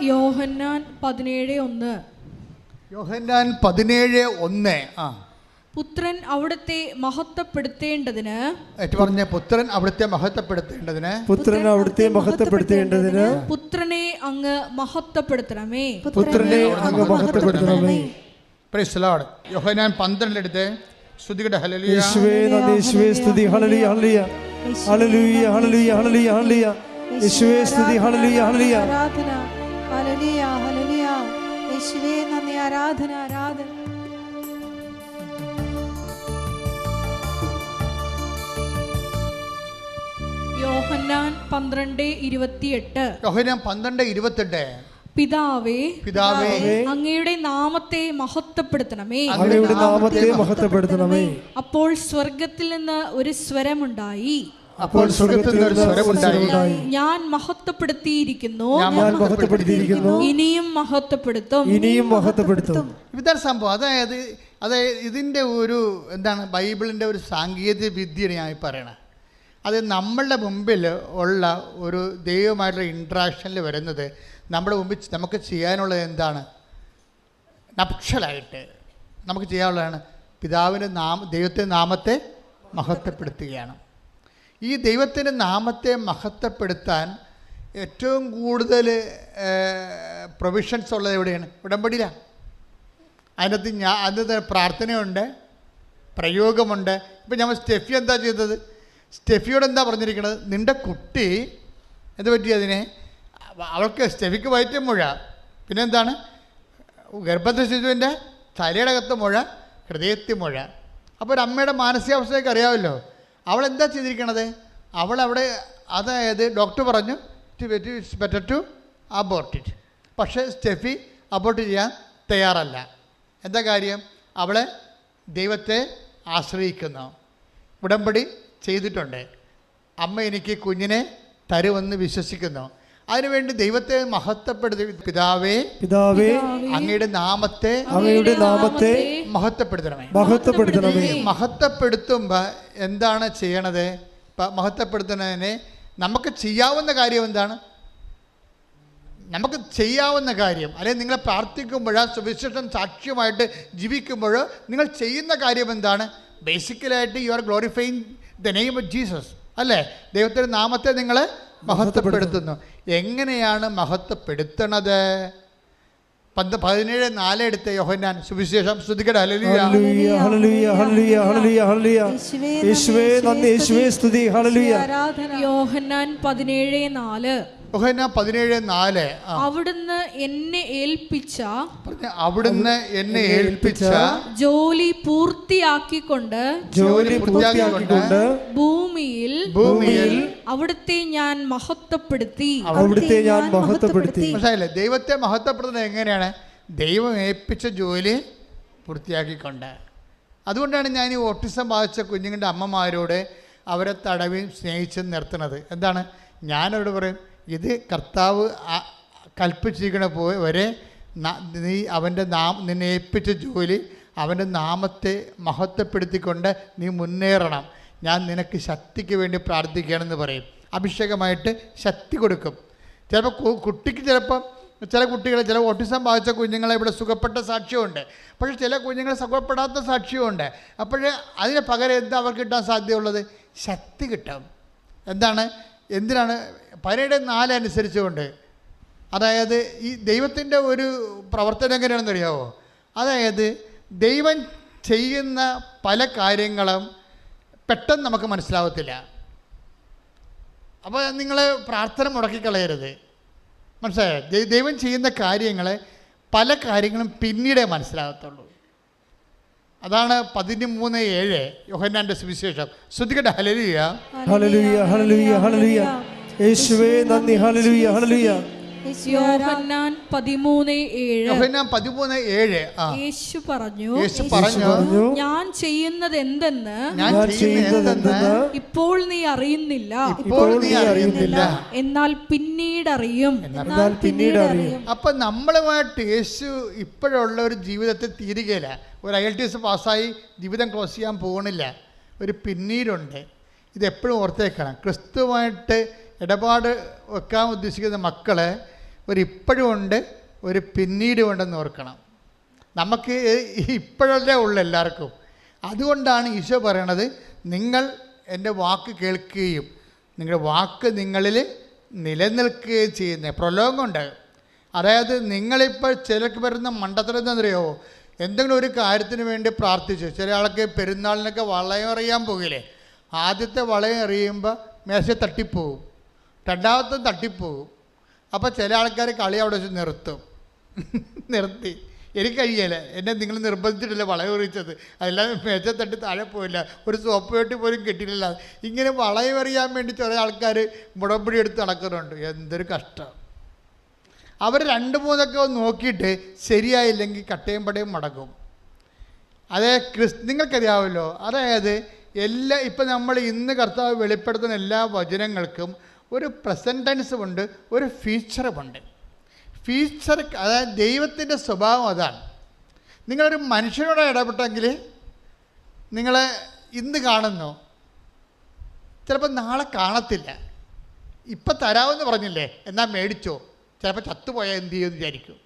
യോഹന്നാൻ 17:1. യോഹന്നാൻ 17:1. പുത്രൻ അവിടുത്തെ മഹത്വപ്പെടുത്തേണ്ടതിന്, പറഞ്ഞ പുത്രൻ അവിടുത്തെ മഹത്വപ്പെടുത്തേണ്ടതിന്, പുത്രൻ അവിടുത്തെ മഹത്വപ്പെടുത്തേണ്ടതിന് പുത്രനെ അങ്ങ് മഹത്വപ്പെടുത്തണമേ, പുത്രനെ അങ്ങ് മഹത്വപ്പെടുത്തണമേ. Praise the Lord. യോഹന്നാൻ 12 എടുത്ത് സ്തുതിക്കട്ടെ. ഹല്ലേലൂയ. യേശുവേ നന്ദി, യേശുവേ സ്തുതി. Hallelujah, hallelujah, hallelujah, hallelujah, hallelujah, hallelujah. യേശുവേ സ്തുതി. ഹല്ലേലൂയ, ഹല്ലേലൂയ, ആരാധന. Hallelujah, hallelujah. യേശുവേ നന്ദി, ആരാധന, ആരാധന. യോഹന്നാൻ 12:28. യോഹന്നാൻ 12:28. പിതാവേ, പിതാവേ, അങ്ങയുടെ നാമത്തെ മഹത്വപ്പെടുത്തണമേ, അങ്ങയുടെ നാമത്തെ മഹത്വപ്പെടുത്തണമേ. അപ്പോൾ സ്വർഗത്തിൽ നിന്ന് ഒരു സ്വരമുണ്ടായി, അപ്പോൾ സ്വർഗ്ഗത്തിൽ നിന്ന് ഒരു സ്വരമുണ്ടായി, ഞാൻ മഹത്വപ്പെടുത്തിയിരിക്കുന്നു, ഞാൻ മഹത്വപ്പെടുത്തിയിരിക്കുന്നു, ഇനിയും മഹത്വപ്പെടുത്തും, ഇനിയും മഹത്വപ്പെടുത്തും. ഇതാണ് സംഭവം. അതായത് ഇതിൻ്റെ ഒരു എന്താണ്, ബൈബിളിൻ്റെ ഒരു സാങ്കേതിക വിദ്യയാണ് ഞാൻ പറയണത്. അത് നമ്മളുടെ മുമ്പിൽ ഉള്ള ഒരു ദൈവമായിട്ടുള്ള ഇൻട്രാക്ഷനിൽ വരുന്നത് നമ്മുടെ മുമ്പിൽ നമുക്ക് ചെയ്യാനുള്ളത് എന്താണ്? നപ്ഷലായിട്ട് നമുക്ക് ചെയ്യാനുള്ളതാണ് പിതാവിൻ്റെ ദൈവത്തിൻ്റെ നാമത്തെ മഹത്വപ്പെടുത്തുകയാണ്. ഈ ദൈവത്തിൻ്റെ നാമത്തെ മഹത്വപ്പെടുത്താൻ ഏറ്റവും കൂടുതൽ പ്രൊവിഷൻസ് ഉള്ളത് എവിടെയാണ്? ഉടമ്പടിയിലാണ്. അതിനകത്ത് പ്രാർത്ഥനയുണ്ട്, പ്രയോഗമുണ്ട്. ഇപ്പം നമ്മൾ സ്റ്റെഫി എന്താ ചെയ്തത്? സ്റ്റെഫിയോട് എന്താ പറഞ്ഞിരിക്കുന്നത്? നിൻ്റെ കുട്ടി എന്ത് പറ്റി? അതിനെ അവൾക്ക് സ്റ്റെഫിക്ക് വയറ്റും മുഴ, പിന്നെ എന്താണ്, ഗർഭസ്ഥ ശിശുവിൻ്റെ തലയുടെ അകത്ത് മുഴ, ഹൃദയത്തിൽ മുഴ. അപ്പോൾ ഒരു അമ്മയുടെ മാനസികാവസ്ഥയൊക്കെ അറിയാമല്ലോ. അവൾ എന്താ ചെയ്തിരിക്കണത്? അവളവിടെ, അതായത് ഡോക്ടർ പറഞ്ഞു it's better to abort it. പക്ഷേ സ്റ്റെഫി അബോർട്ട് ചെയ്യാൻ തയ്യാറല്ല. എന്താ കാര്യം? അവളെ ദൈവത്തെ ആശ്രയിക്കുന്നു, ഉടമ്പടി ചെയ്തിട്ടുണ്ട്. അമ്മ എനിക്ക് കുഞ്ഞിനെ തരുമെന്ന് വിശ്വസിക്കുന്നു. അതിനുവേണ്ടി ദൈവത്തെ മഹത്വപ്പെടുത്തി, പിതാവേ, പിതാവേ, അങ്ങയുടെ നാമത്തെ മഹത്വപ്പെടുത്തണമേ, മഹത്വപ്പെടുത്തണമേ. മഹത്വപ്പെടുത്തുമ്പോൾ എന്താണ് ചെയ്യണത്? മഹത്വപ്പെടുത്തുന്നതിന് നമുക്ക് ചെയ്യാവുന്ന കാര്യം എന്താണ്? നമുക്ക് ചെയ്യാവുന്ന കാര്യം, അല്ലെങ്കിൽ നിങ്ങൾ പ്രാർത്ഥിക്കുമ്പോഴോ സുവിശേഷം സാക്ഷ്യമായിട്ട് ജീവിക്കുമ്പോഴോ നിങ്ങൾ ചെയ്യുന്ന കാര്യം എന്താണ്? ബേസിക്കലായിട്ട് you are glorifying the name of Jesus, അല്ലേ? ദൈവത്തിൻ്റെ നാമത്തെ നിങ്ങൾ മഹത്വപ്പെടുത്തുന്നു. എങ്ങനെയാണ് മഹത്വപ്പെടുത്തണത്? 17:4 എടുത്ത യോഹന്നാൻ സുവിശേഷം. സ്തുതിക്കട്ടെ. Hallelujah, hallelujah, hallelujah, hallelujah, hallelujah. യേശുവേ നന്ദി, യേശുവേ സ്തുതി. ഹല്ലേലൂയ. യോഹന്നാൻ 17:4. യോഹന്നാൻ 17:4. അവിടുന്ന് എന്നെ ഏൽപ്പിച്ച ജോലി പൂർത്തിയാക്കിക്കൊണ്ട് ഭൂമിയിൽ അവിടുത്തെ ഞാൻ മഹത്വപ്പെടുത്തി. മനസ്സിലായില്ലേ? ദൈവത്തെ മഹത്വപ്പെടുത്തുന്നത് എങ്ങനെയാണ്? ദൈവം ഏൽപ്പിച്ച ജോലി പൂർത്തിയാക്കിക്കൊണ്ട്. അതുകൊണ്ടാണ് ഞാൻ ഈ ഓട്ടിസം ബാധിച്ച കുഞ്ഞുങ്ങളുടെ അമ്മമാരോട് അവരെ തടവി സ്നേഹിച്ച് നിർത്തുന്നത്. എന്താണ്? ഞാനവരോട് പറയും, ഇത് കർത്താവ് കൽപ്പിച്ചിരിക്കണ വരെ നീ നിന്നെ ഏൽപ്പിച്ച ജോലി അവൻ്റെ നാമത്തെ മഹത്വപ്പെടുത്തിക്കൊണ്ട് നീ മുന്നേറണം. ഞാൻ നിനക്ക് ശക്തിക്ക് വേണ്ടി പ്രാർത്ഥിക്കുകയാണെന്ന് പറയും. അഭിഷേകമായിട്ട് ശക്തി കൊടുക്കും. ചിലപ്പോൾ കുട്ടിക്ക് ചില കുട്ടികൾ, ചില ഓട്ടിസം ബാധിച്ച കുഞ്ഞുങ്ങളെ ഇവിടെ സുഖപ്പെട്ട സാക്ഷ്യമുണ്ട്. പക്ഷേ ചില കുഞ്ഞുങ്ങളെ സുഖപ്പെടാത്ത സാക്ഷ്യമുണ്ട്. അപ്പോഴേ അതിന് പകരം എന്താ അവർക്ക് കിട്ടാൻ സാധ്യതയുള്ളത്? ശക്തി കിട്ടും. എന്തിനാണ്? 17:4 അനുസരിച്ചുകൊണ്ട്. അതായത് ഈ ദൈവത്തിൻ്റെ ഒരു പ്രവർത്തനം എങ്ങനെയാണെന്ന് അറിയാമോ? അതായത് ദൈവം ചെയ്യുന്ന പല കാര്യങ്ങളും പെട്ടെന്ന് നമുക്ക് മനസ്സിലാവത്തില്ല. അപ്പോൾ നിങ്ങൾ പ്രാർത്ഥന മുടക്കിക്കളയരുത്. മനസ്സിലായോ? ദൈവം ചെയ്യുന്ന കാര്യങ്ങൾ പല കാര്യങ്ങളും പിന്നീടേ മനസ്സിലാകത്തുള്ളൂ. അതാണ് 13:7 യോഹന്നാന്റെ സുവിശേഷം. ശ്രദ്ധിക്കട്ടെ. Hallelujah, hallelujah, hallelujah, hallelujah. യേശുവേ നന്ദി. Hallelujah, hallelujah. യോഹന്നാൻ 13:7. യേശു പറഞ്ഞു, ഞാൻ ചെയ്യുന്നത് എന്തെന്ന് ഇപ്പോൾ നീ അറിയുന്നില്ല, എന്നാൽ പിന്നീട് അറിയും. അപ്പൊ നമ്മളുമായിട്ട് യേശു ഇപ്പോഴുള്ള ഒരു ജീവിതത്തിൽ തീരുകയില്ല. ഒരു IELTS പാസ്സായി ജീവിതം ക്ലോസ് ചെയ്യാൻ പോകണില്ല. ഒരു പിന്നീടുണ്ട്. ഇതെപ്പോഴും ഓർത്തേക്കണം. ക്രിസ്തുവായിട്ട് ഇടപാട് വെക്കാൻ ഉദ്ദേശിക്കുന്ന മക്കളെ ഒരു ഇപ്പോഴും ഉണ്ട്, ഒരു പിന്നീടും ഉണ്ടെന്ന് ഓർക്കണം. നമുക്ക് ഇപ്പോഴല്ലേ ഉള്ളു എല്ലാവർക്കും. അതുകൊണ്ടാണ് ഈശോ പറയണത്, നിങ്ങൾ എൻ്റെ വാക്ക് കേൾക്കുകയും നിങ്ങളുടെ വാക്ക് നിങ്ങളിൽ നിലനിൽക്കുകയും ചെയ്യുന്നത്. പ്രലോഭമുണ്ട്. അതായത് നിങ്ങളിപ്പോൾ ചിലർക്ക് വരുന്ന മണ്ടത്തരം എന്താണെന്നറിയോ? എന്തെങ്കിലും ഒരു കാര്യത്തിന് വേണ്ടി പ്രാർത്ഥിച്ചു. ചില ആൾക്ക് പെരുന്നാളിനൊക്കെ വളയം എറിയാൻ പോകില്ലേ, ആദ്യത്തെ വളയം എറിയുമ്പോൾ മേശ തട്ടിപ്പോവും, രണ്ടാമത്തെ തട്ടിപ്പോവും. അപ്പോൾ ചില ആൾക്കാർ കളി അവിടെ വെച്ച് നിർത്തി എനിക്ക് കഴിയല, എന്നെ നിങ്ങൾ നിർബന്ധിച്ചിട്ടില്ല വളയം എറിയിച്ചത്, അതെല്ലാം മേശ തട്ടി താഴെ പോയില്ല, ഒരു സോപ്പ് പെട്ടി പോലും കിട്ടിയില്ല. ഇങ്ങനെ വളയം എറിയാൻ വേണ്ടി ചില ആൾക്കാർ മുടമ്പടി എടുത്ത് നടക്കുന്നുണ്ട്. എന്തൊരു കഷ്ടം. അവർ 2-3 നോക്കിയിട്ട് ശരിയായില്ലെങ്കിൽ കട്ടയും പടയും മടക്കും. അതേ നിങ്ങൾക്കറിയാമല്ലോ. അതായത് ഇപ്പം നമ്മൾ ഇന്ന് കർത്താവ് വെളിപ്പെടുത്തുന്ന എല്ലാ വചനങ്ങൾക്കും ഒരു പ്രസൻറ്റ് ടെൻസും ഉണ്ട്, ഒരു ഫ്യൂച്ചറുമുണ്ട്. ഫ്യൂച്ചർ അതായത് ദൈവത്തിൻ്റെ സ്വഭാവം അതാണ്. നിങ്ങളൊരു മനുഷ്യനോട് ഇടപെട്ടെങ്കിൽ നിങ്ങളെ ഇന്ന് കാണുന്നു, ചിലപ്പോൾ നാളെ കാണത്തില്ല. ഇപ്പം തരാമെന്ന് പറഞ്ഞില്ലേ, എന്നാൽ മേടിച്ചോ, ചിലപ്പോൾ ചത്തുപോയാൽ എന്ത് ചെയ്യുമെന്ന് വിചാരിക്കും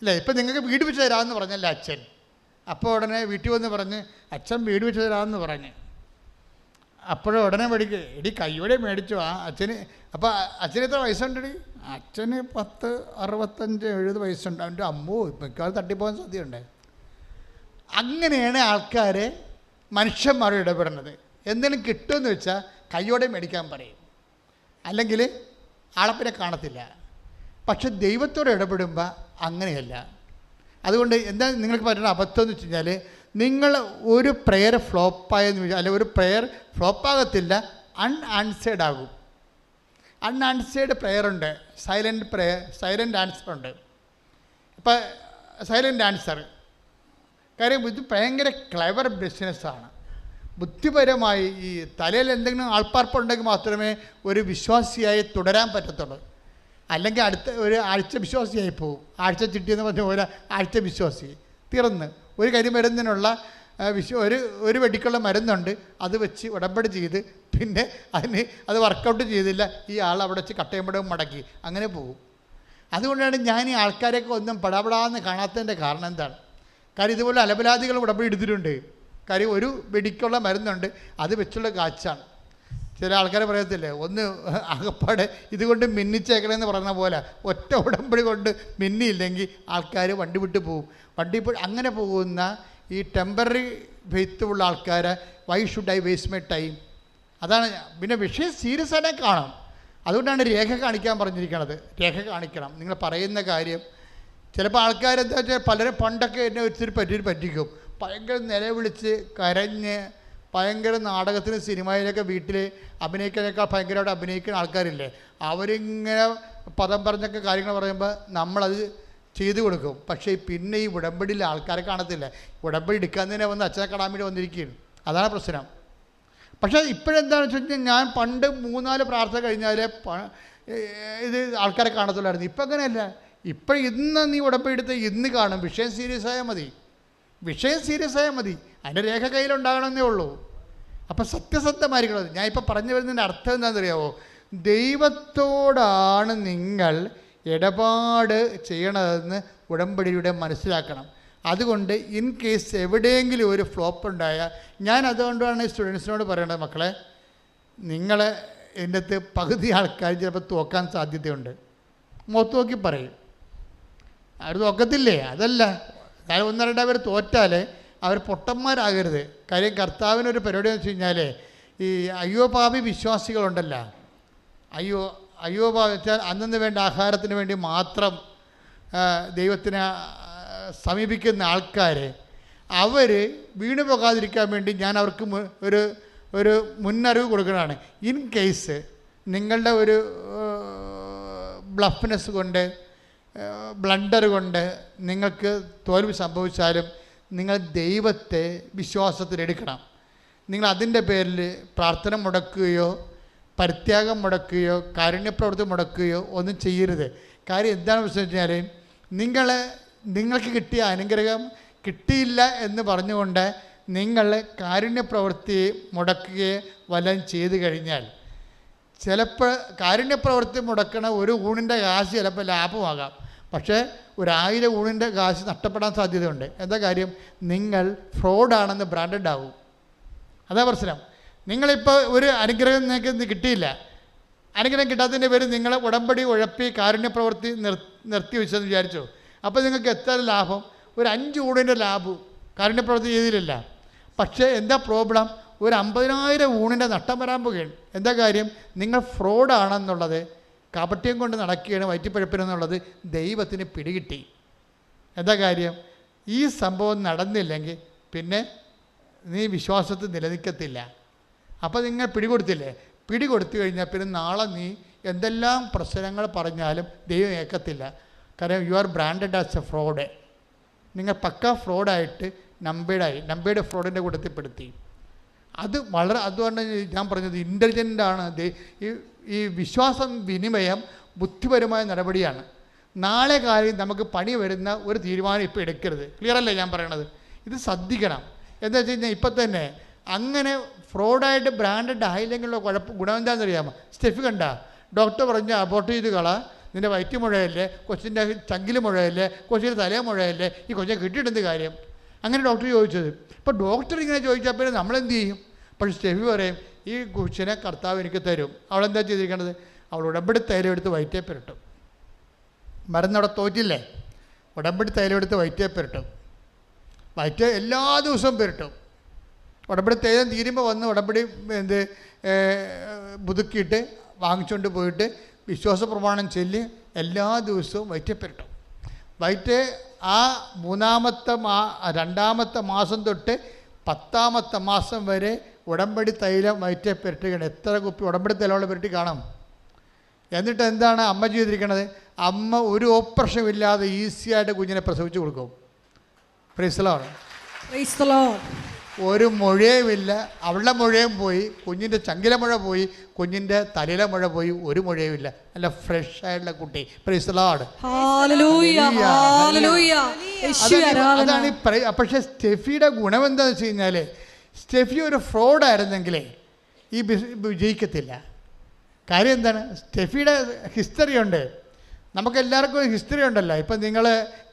ഇല്ലേ. ഇപ്പം നിങ്ങൾക്ക് വീട് വെച്ച് തരാമെന്ന് പറഞ്ഞല്ലേ അച്ഛൻ, അപ്പോൾ ഉടനെ വീട്ടിൽ വന്ന് പറഞ്ഞ് അച്ഛൻ വീട് വെച്ച് തരാമെന്ന് പറഞ്ഞ്, അപ്പോഴും ഉടനെ മേടിക്കുക, എടി കയ്യോടെ മേടിച്ചു ആ അച്ഛന്. അപ്പോൾ അച്ഛന് എത്ര വയസ്സുണ്ടെടി? അച്ഛന് 10, 65, 70 വയസ്സുണ്ട്. അവൻ്റെ അമ്മോ മിക്കവാറും തട്ടിപ്പോകാൻ സാധ്യതയുണ്ട്. അങ്ങനെയാണ് ആൾക്കാർ മനുഷ്യന്മാരോട് ഇടപെടുന്നത്. എന്തെങ്കിലും കിട്ടുമെന്ന് വെച്ചാൽ കയ്യോടെ മേടിക്കാൻ പറയും, അല്ലെങ്കിൽ ആളപ്പിനെ കാണത്തില്ല. പക്ഷെ ദൈവത്തോട് ഇടപെടുമ്പോൾ അങ്ങനെയല്ല. അതുകൊണ്ട് എന്താ നിങ്ങൾക്ക് പറ്റുന്ന അബദ്ധം എന്ന് വെച്ച് കഴിഞ്ഞാൽ, നിങ്ങൾ ഒരു പ്രെയർ ഫ്ലോപ്പായെന്ന് വെച്ചാൽ, അല്ലെങ്കിൽ ഒരു പ്രെയർ ഫ്ലോപ്പാകത്തില്ല, അൺആൻസേർഡ് ആകും. അൺആൻസേർഡ് പ്രെയറുണ്ട്, സൈലൻ്റ് ആൻസറുണ്ട്. ഇപ്പം സൈലൻ്റ് ആൻസർ കാര്യം ഇത് ഭയങ്കര ക്ലെവർ ബിസിനസ്സാണ്. ബുദ്ധിപരമായി ഈ തലയിൽ എന്തെങ്കിലും ആൾപ്പാർപ്പുണ്ടെങ്കിൽ മാത്രമേ ഒരു വിശ്വാസിയായി തുടരാൻ പറ്റത്തുള്ളൂ. അല്ലെങ്കിൽ അടുത്ത ഒരു ആഴ്ച വിശ്വാസിയായി പോകും. ആഴ്ച ചിട്ടിയെന്ന് പറഞ്ഞ പോലെ ആഴ്ച വിശ്വാസി തീർന്ന്. ഒരു കരിമരുന്നിനുള്ള ഒരു വെടിക്കുള്ള മരുന്നുണ്ട്, അത് വെച്ച് ഉടമ്പടി ചെയ്ത് പിന്നെ അത് വർക്കൗട്ട് ചെയ്തില്ല, ഈ ആൾ അവിടെ വെച്ച് കട്ടയമ്പടവും മടക്കി അങ്ങനെ പോകും. അതുകൊണ്ടാണ് ഞാൻ ഈ ആൾക്കാരെയൊക്കെ ഒന്നും പടാപടാന്ന് കാണാത്തതിൻ്റെ കാരണം എന്താണ്? കാര്യം ഇതുപോലെ അലപലാദികൾ ഉടമ്പടി എടുത്തിട്ടുണ്ട്. കാര്യം ഒരു വെടിക്കുള്ള മരുന്നുണ്ട്, അത് വെച്ചുള്ള കാച്ചാണ്. ചില ആൾക്കാരെ പറയത്തില്ലേ, ഒന്ന് അകപ്പാടെ ഇതുകൊണ്ട് മിന്നിച്ചേക്കണമെന്ന് പറയുന്ന പോലെ ഒറ്റ ഉടമ്പടി കൊണ്ട് മിന്നിയില്ലെങ്കിൽ ആൾക്കാർ വണ്ടി വിട്ട് പോകും. അങ്ങനെ പോകുന്ന ഈ ടെമ്പററി ഫെയ്ത്തുള്ള ആൾക്കാരെ why should I waste my time? അതാണ്. പിന്നെ വിഷയം സീരിയസ് ആയിട്ട് കാണാം. അതുകൊണ്ടാണ് രേഖ കാണിക്കാൻ പറഞ്ഞിരിക്കുന്നത്. രേഖ കാണിക്കണം നിങ്ങൾ പറയുന്ന കാര്യം. ചിലപ്പോൾ ആൾക്കാരെന്താ വെച്ചാൽ പലരും പണ്ടൊക്കെ എന്നെ ഒത്തിരി പറ്റിക്കും. ഭയങ്കര നിലവിളിച്ച് കരഞ്ഞ് ഭയങ്കര നാടകത്തിന് സിനിമയിലൊക്കെ വീട്ടിൽ അഭിനയിക്കാനേക്കാൾ ഭയങ്കരമായിട്ട് അഭിനയിക്കുന്ന ആൾക്കാരില്ലേ, അവരിങ്ങനെ പദം പറഞ്ഞൊക്കെ കാര്യങ്ങൾ പറയുമ്പോൾ നമ്മളത് ചെയ്തു കൊടുക്കും. പക്ഷേ പിന്നെ ഈ ഉടമ്പടിയിൽ ആൾക്കാരെ കാണത്തില്ല. ഉടമ്പടി എടുക്കാൻ തന്നെ വന്ന് അച്ഛനെ കാണാൻ വേണ്ടി വന്നിരിക്കുകയാണ്. അതാണ് പ്രശ്നം. പക്ഷേ ഇപ്പോഴെന്താണെന്ന് വെച്ച് കഴിഞ്ഞാൽ, ഞാൻ പണ്ട് 3-4 പ്രാർത്ഥന കഴിഞ്ഞാൽ ഇത് ആൾക്കാരെ കാണത്തുള്ളായിരുന്നു. ഇപ്പം അങ്ങനെയല്ല. ഇപ്പം ഇന്ന് നീ ഉടമ്പടി എടുത്ത് ഇന്ന് കാണും. വിഷയം സീരിയസ് ആയാൽ മതി. അതിൻ്റെ രേഖ കയ്യിലുണ്ടാകണമെന്നേ ഉള്ളൂ. അപ്പം സത്യസന്ധമായിരിക്കണം. ഞാൻ ഇപ്പോൾ പറഞ്ഞു വരുന്നതിൻ്റെ അർത്ഥം എന്താണെന്നറിയാമോ? ദൈവത്തോടാണ് നിങ്ങൾ ഇടപാട് ചെയ്യണതെന്ന് ഉടമ്പടിയുടെ മനസ്സിലാക്കണം. അതുകൊണ്ട് ഇൻ കേസ് എവിടെയെങ്കിലും ഒരു ഫ്ലോപ്പ് ഉണ്ടായാൽ, ഞാൻ അതുകൊണ്ടാണ് സ്റ്റുഡൻസിനോട് പറയേണ്ടത്, മക്കളെ നിങ്ങൾ എൻ്റെ അടുത്ത് പകുതി ആൾക്കാർ ചിലപ്പോൾ തോക്കാൻ സാധ്യതയുണ്ട്. മുഖത്ത് നോക്കി പറയും, അവർ തോക്കത്തില്ലേ? അതല്ല, അതായത് 1-2 പേർ തോറ്റാൽ അവർ പൊട്ടന്മാരാകരുത്. കാര്യം കർത്താവിനൊരു പരിപാടി എന്ന് വെച്ച് കഴിഞ്ഞാൽ, ഈ അയ്യോ പാപി വിശ്വാസികളുണ്ടല്ലോ, അയ്യോ പാപി വെച്ചാൽ അന്നു വേണ്ട ആഹാരത്തിന് വേണ്ടി മാത്രം ദൈവത്തിനെ സമീപിക്കുന്ന ആൾക്കാർ, അവർ വീണു പോകാതിരിക്കാൻ വേണ്ടി ഞാൻ അവർക്ക് ഒരു മുന്നറിവ് കൊടുക്കുന്നതാണ്. ഇൻ കേസ് നിങ്ങളുടെ ഒരു ബ്ലഫ്നെസ് കൊണ്ട്, ബ്ലണ്ടർ കൊണ്ട് നിങ്ങൾക്ക് തോൽവി സംഭവിച്ചാലും നിങ്ങൾ ദൈവത്തെ വിശ്വാസത്തിലെടുക്കണം. നിങ്ങൾ അതിൻ്റെ പേരിൽ പ്രാർത്ഥന മുടക്കുകയോ പരിത്യാഗം മുടക്കുകയോ കാരുണ്യപ്രവൃത്തി മുടക്കുകയോ ഒന്നും ചെയ്യരുത്. കാര്യം എന്താണെന്ന് വെച്ച് കഴിഞ്ഞാൽ, നിങ്ങൾക്ക് കിട്ടിയ അനുഗ്രഹം കിട്ടിയില്ല എന്ന് പറഞ്ഞുകൊണ്ട് നിങ്ങൾ കാരുണ്യപ്രവൃത്തി മുടക്കുകയോ വല്ലതും ചെയ്തു കഴിഞ്ഞാൽ ചിലപ്പോൾ കാരുണ്യപ്രവൃത്തി മുടക്കണ ഒരു ഊണിൻ്റെ കാശ് ചിലപ്പോൾ ലാഭമാകാം, പക്ഷേ 1000 ഊണിൻ്റെ കാശ് നഷ്ടപ്പെടാൻ സാധ്യതയുണ്ട്. എന്താ കാര്യം? നിങ്ങൾ ഫ്രോഡാണെന്ന് ബ്രാൻഡഡ് ആവും. അതാ പ്രശ്നം. നിങ്ങളിപ്പോൾ ഒരു അനുഗ്രഹം നിങ്ങൾക്ക് കിട്ടിയില്ല, അനുഗ്രഹം കിട്ടാത്തതിൻ്റെ പേര് നിങ്ങൾ ഉടമ്പടി ഉഴപ്പി കാരുണ്യപ്രവൃത്തി നിർത്തി വെച്ചെന്ന് വിചാരിച്ചു. അപ്പോൾ നിങ്ങൾക്ക് എത്ര ലാഭം? ഒരു 5 ഊണിൻ്റെ ലാഭം കാരുണ്യപ്രവൃത്തി ചെയ്തില്ല. പക്ഷേ എന്താ പ്രോബ്ലം? ഒരു 50,000 ഊണിൻ്റെ നഷ്ടം വരാൻ പോകുകയാണ്. എന്താ കാര്യം? നിങ്ങൾ ഫ്രോഡാണെന്നുള്ളത്, കാപട്യം കൊണ്ട് നടക്കുകയാണ് വയറ്റിപ്പഴപ്പിനെന്നുള്ളത് ദൈവത്തിന് പിടികിട്ടി. എന്താ കാര്യം? ഈ സംഭവം നടന്നില്ലെങ്കിൽ പിന്നെ നീ വിശ്വാസത്തിൽ നിലനിൽക്കത്തില്ല. അപ്പോൾ നിങ്ങൾ പിടികൊടുത്തില്ലേ? പിടികൊടുത്തു കഴിഞ്ഞാൽ പിന്നെ നാളെ നീ എന്തെല്ലാം പ്രശ്നങ്ങൾ പറഞ്ഞാലും ദൈവം ഏൽക്കത്തില്ല. കാരണം you are branded as A fraud. നിങ്ങൾ പക്ക ഫ്രോഡായിട്ട് നമ്പേഡ് ഫ്രോഡിൻ്റെ കൂട്ടത്തിൽപ്പെടുത്തി. അത് വളരെ, അതുകൊണ്ട് ഞാൻ പറഞ്ഞത് ഇൻ്റലിജൻ്റാണ്. ഈ വിശ്വാസം വിനിമയം ബുദ്ധിപരമായ നടപടിയാണ്. നാളെ കാര്യം നമുക്ക് പണി വരുന്ന ഒരു തീരുമാനം ഇപ്പോൾ എടുക്കരുത്. ക്ലിയർ അല്ലേ ഞാൻ പറയണത്? ഇത് ശ്രദ്ധിക്കണം. എന്താ വെച്ച് കഴിഞ്ഞാൽ ഇപ്പം തന്നെ അങ്ങനെ ഫ്രോഡായിട്ട് ബ്രാൻഡഡ് ആയില്ലെങ്കിലുള്ള ഗുണം എന്താണെന്ന് അറിയാമോ? സ്റ്റെഫ് കണ്ട ഡോക്ടർ പറഞ്ഞ അബോർട്ട് ചെയ്ത് കളാ, നിൻ്റെ വയറ്റ് മുഴയല്ലേ, കൊച്ചിൻ്റെ ചങ്കിൽ മുഴയല്ലേ, കൊച്ചിൻ്റെ തലേ മുഴയല്ലേ, ഈ കൊച്ചിനെ കിട്ടിയിട്ടെന്ത് കാര്യം? അങ്ങനെ ഡോക്ടർ ചോദിച്ചത്. ഇപ്പോൾ ഡോക്ടർ ഇങ്ങനെ ചോദിച്ചാൽ പിന്നെ നമ്മളെന്ത് ചെയ്യും? പക്ഷേ സ്റ്റെഫി പറയും ഈ കൊച്ചിനെ കർത്താവ് എനിക്ക് തരും. അവളെന്താ ചെയ്തിരിക്കേണ്ടത്? അവൾ ഉടമ്പടി തൈലം എടുത്ത് വയറ്റേ പുരട്ടും. മരുന്നവിടെ തോറ്റില്ലേ? ഉടമ്പടി തൈലം എടുത്ത് വയറ്റേ പുരട്ടും. വയറ്റ് എല്ലാ ദിവസവും പുരട്ടും. ഉടമ്പടി തൈലം തീരുമ്പോൾ വന്ന് ഉടമ്പടി പുതുക്കിയിട്ട് വാങ്ങിച്ചുകൊണ്ട് പോയിട്ട് വിശ്വാസ പ്രമാണം ചൊല്ലി എല്ലാ ദിവസവും വയറ്റേ പുരട്ടും. വയറ്റ് ആ 2ാമത്തെ മാസം തൊട്ട് 10ാമത്തെ മാസം വരെ ഉടമ്പടി തൈലം വയറ്റേ പുരട്ടുകയാണ്. എത്ര കുപ്പി ഉടമ്പടി തൈലമുള്ള പുരട്ടി കാണാം. എന്നിട്ട് എന്താണ് അമ്മ ചെയ്തിരിക്കണത്? അമ്മ ഒരു ഓപ്പറേഷൻ ഇല്ലാതെ ഈസിയായിട്ട് കുഞ്ഞിനെ പ്രസവിച്ച് കൊടുക്കും. Price the Lord. Price the Lord. ഒരു മുഴയുമില്ല. അവളുടെ മുഴയും പോയി, കുഞ്ഞിൻ്റെ ചങ്കിലെ മുഴ പോയി, കുഞ്ഞിൻ്റെ തലയിലെ മുഴ പോയി, ഒരു മുഴയുമില്ല. നല്ല ഫ്രഷ് ആയിട്ടുള്ള കുട്ടി. Price the Lord. Hallelujah, hallelujah. അതാണ് പക്ഷേ സ്റ്റെഫിയുടെ ഗുണം എന്താണെന്ന് വെച്ച് കഴിഞ്ഞാൽ, സ്റ്റെഫി ഒരു ഫ്രോഡായിരുന്നെങ്കിലേ ഈ വിജയിക്കത്തില്ല. കാര്യം എന്താണ്? സ്റ്റെഫിയുടെ ഹിസ്റ്ററി ഉണ്ട്. നമുക്കെല്ലാവർക്കും ഒരു ഹിസ്റ്ററി ഉണ്ടല്ലോ. ഇപ്പം നിങ്ങൾ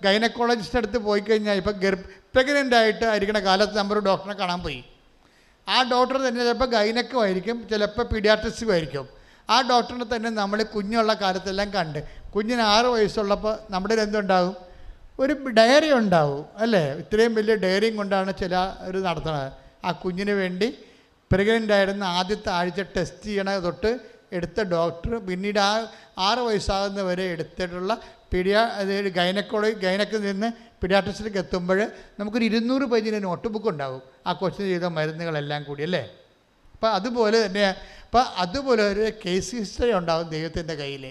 ഗൈനക്കോളജിസ്റ്റ് അടുത്ത് പോയി കഴിഞ്ഞാൽ, ഇപ്പം പ്രഗ്നൻ്റ് ആയിട്ട് ആയിരിക്കണ കാലത്ത് നമ്മളൊരു ഡോക്ടറെ കാണാൻ പോയി. ആ ഡോക്ടർ തന്നെ ചിലപ്പോൾ ഗൈനക്കും ആയിരിക്കും, ചിലപ്പോൾ പീഡിയാട്രിസ്റ്റും ആയിരിക്കും. ആ ഡോക്ടറിനെ തന്നെ നമ്മൾ കുഞ്ഞുള്ള കാലത്തെല്ലാം കണ്ട്, കുഞ്ഞിന് 6 വയസ്സുള്ളപ്പോൾ നമ്മുടെ എന്തുണ്ടാകും? ഒരു ഡയറി ഉണ്ടാവും അല്ലേ? ഇത്രയും വലിയ ഡയറിയും കൊണ്ടാണ് ചിലർ നടത്തുന്നത്. ആ കുഞ്ഞിന് വേണ്ടി പ്രഗ്നൻ്റ് ആയിരുന്ന ആദ്യത്തെ ആഴ്ച ടെസ്റ്റ് ചെയ്യണ തൊട്ട് എടുത്ത ഡോക്ടർ പിന്നീട് ആ 6 വയസ്സാകുന്നവരെ എടുത്തിട്ടുള്ള ഗൈനക്കിൽ നിന്ന് പീഡിയാട്രിസ്റ്റിലേക്ക് എത്തുമ്പോൾ നമുക്കൊരു 200 പേജിൻ്റെ നോട്ട് ബുക്ക് ഉണ്ടാകും ആ കൊച്ചിന് ചെയ്ത മരുന്നുകളെല്ലാം കൂടി അല്ലേ? അപ്പോൾ അതുപോലെ തന്നെ അതുപോലെ ഒരു കേസ് ഹിസ്റ്ററി ഉണ്ടാകും ദൈവത്തിൻ്റെ കയ്യിൽ.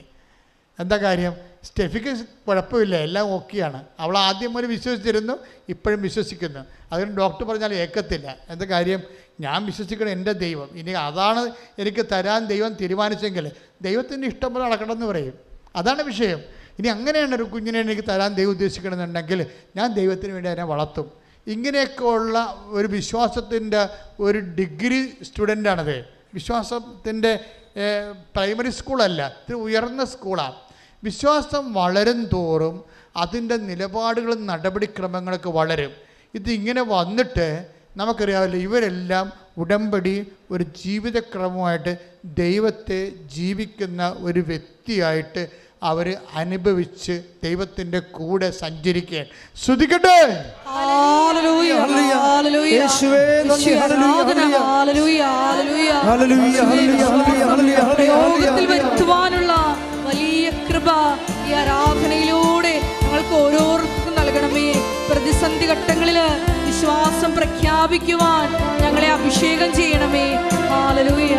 എന്താ കാര്യം? സ്റ്റെഫിക്ക് കുഴപ്പമില്ല, എല്ലാം ഓക്കെയാണ്. അവൾ ആദ്യം ഒരു വിശ്വസിച്ചിരുന്നു, ഇപ്പോഴും വിശ്വസിക്കുന്നു. അതിന് ഡോക്ടർ പറഞ്ഞാൽ ഏക്കത്തില്ല. എന്താ കാര്യം? ഞാൻ വിശ്വസിക്കണം എൻ്റെ ദൈവം, ഇനി അതാണ് എനിക്ക് തരാൻ ദൈവം തീരുമാനിച്ചെങ്കിൽ ദൈവത്തിൻ്റെ ഇഷ്ടം പോലെ നടക്കണമെന്ന് പറയും. അതാണ് വിഷയം. ഇനി അങ്ങനെയാണ് ഒരു കുഞ്ഞിനെ എനിക്ക് തരാൻ ദൈവം ഉദ്ദേശിക്കണമെന്നുണ്ടെങ്കിൽ ഞാൻ ദൈവത്തിന് വേണ്ടി അതിനെ വളർത്തും. ഇങ്ങനെയൊക്കെ ഉള്ള ഒരു വിശ്വാസത്തിൻ്റെ ഒരു ഡിഗ്രി സ്റ്റുഡൻ്റാണത്. വിശ്വാസത്തിൻ്റെ പ്രൈമറി സ്കൂളല്ല, ഇത് ഉയർന്ന സ്കൂളാണ്. വിശ്വാസം വളരും തോറും അതിൻ്റെ നിലപാടുകളും നടപടിക്രമങ്ങളൊക്കെ വളരും. ഇതിങ്ങനെ വന്നിട്ട് നമുക്കറിയാമല്ലോ, ഇവരെല്ലാം ഉടമ്പടി ഒരു ജീവിതക്രമമായിട്ട് ദൈവത്തെ ജീവിക്കുന്ന ഒരു വ്യക്തിയായിട്ട് അവർ അനുഭവിച്ച് ദൈവത്തിൻ്റെ കൂടെ സഞ്ചരിക്കാൻ ശ്രദ്ധിക്കട്ടെ. വരുത്തുവാനുള്ള വലിയ കൃപ ഈ ആരാധനയിലൂടെ ഞങ്ങൾക്ക് ഓരോരുത്തർക്കും നൽകണമേ. പ്രതിസന്ധി ഘട്ടങ്ങളിൽ വിശ്വാസം പ്രഖ്യാപിക്കുവാൻ ഞങ്ങളെ അഭിഷേകം ചെയ്യണമേ. ഹല്ലേലൂയ.